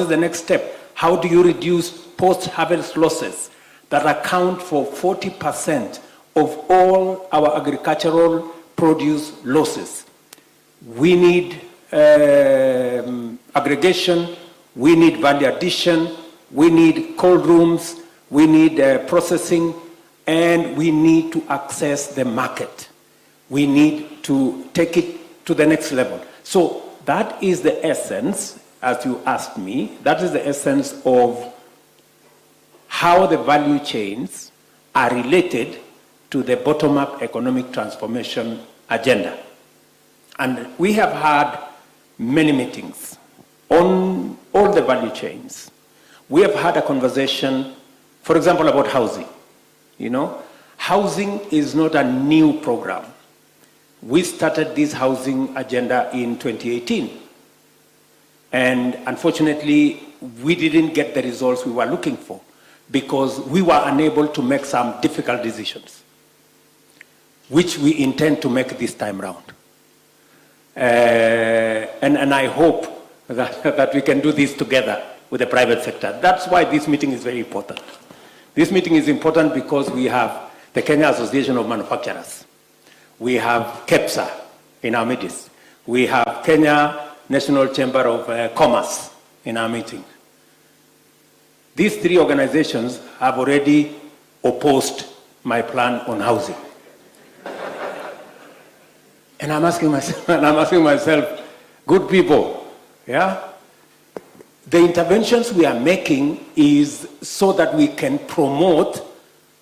is the next step? How do you reduce post-harvest losses that account for 40% of all our agricultural produce losses? We need aggregation, we need value addition, we need cold rooms, we need processing, and we need to access the market. We need to take it to the next level. So that is the essence, as you asked me, that is the essence of how the value chains are related to the bottom-up economic transformation agenda. And we have had many meetings on all the value chains. We have had a conversation, for example, about housing. You know, housing is not a new program. We started this housing agenda in 2018. And unfortunately, we didn't get the results we were looking for because we were unable to make some difficult decisions, which we intend to make this time round. And I hope that we can do this together with the private sector. That's why this meeting is very important. This meeting is important because we have the Kenya Association of Manufacturers. We have KEPSA in our midst. We have Kenya National Chamber of Commerce in our meeting. These three organizations have already opposed my plan on housing. And I'm asking myself, good people, yeah? The interventions we are making is so that we can promote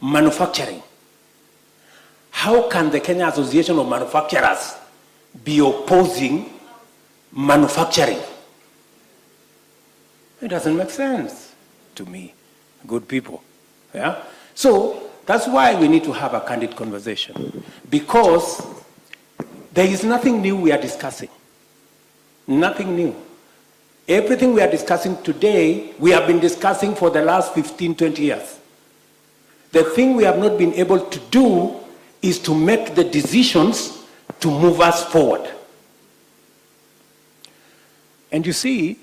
manufacturing. How can the Kenya Association of Manufacturers be opposing manufacturing? It doesn't make sense to me, good people, yeah? So that's why we need to have a candid conversation, because there is nothing new we are discussing. Nothing new. Everything we are discussing today, we have been discussing for the last 15, 20 years. The thing we have not been able to do is to make the decisions to move us forward. And you see,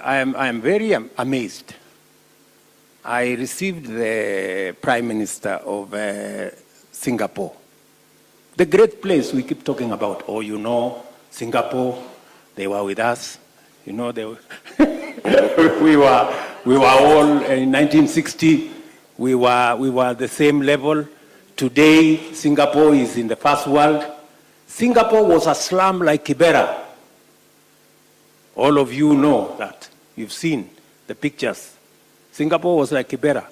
I am very amazed. I received the Prime Minister of Singapore. The great place we keep talking about. Oh, you know, Singapore, they were with us. You know, they were we were all in 1960. We were the same level. Today, Singapore is in the first world. Singapore was a slum like Kibera. All of you know that. You've seen the pictures. Singapore was like Kibera.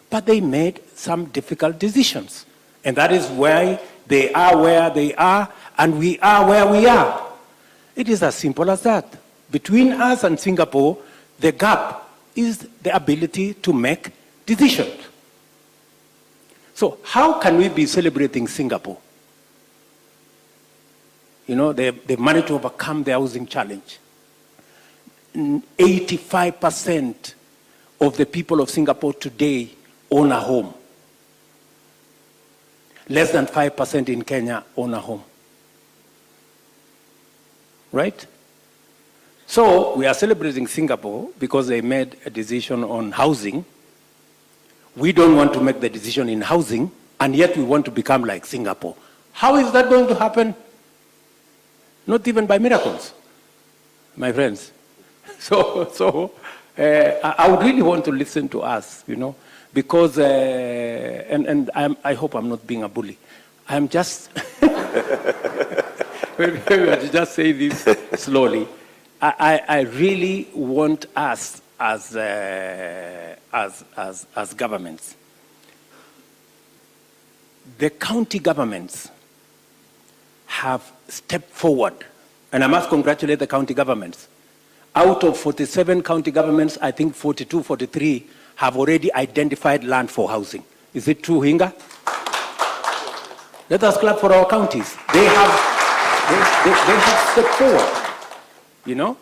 But they made some difficult decisions. And that is why they are where they are, and we are where we are. It is as simple as that. Between us and Singapore, the gap is the ability to make decisions. So how can we be celebrating Singapore? You know, they managed to overcome the housing challenge. 85% of the people of Singapore today own a home. Less than 5% in Kenya own a home. Right? So we are celebrating Singapore because they made a decision on housing. We don't want to make the decision in housing, and yet we want to become like Singapore. How is that going to happen? Not even by miracles, my friends. So I would really want to listen to us, you know, because, I hope I'm not being a bully. I'm just, maybe I should just say this slowly. I really want us as governments. The county governments have stepped forward, and I must congratulate the county governments. Out of 47 county governments, I think 42, 43 have already identified land for housing. Is it true, Hinga? Let us clap for our counties. They have stepped forward. You know,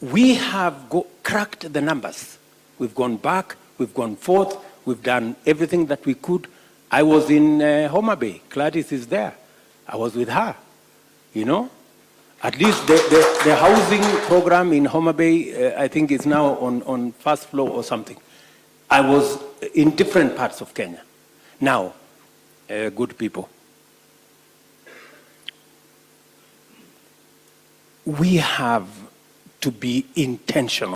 we have cracked the numbers. We've gone back, we've gone forth, we've done everything that we could. I was in Homa Bay. Gladys is there. I was with her, you know. At least the housing program in Homa Bay, I think is now on first floor or something. I was in different parts of Kenya. Now, good people, we have to be intentional.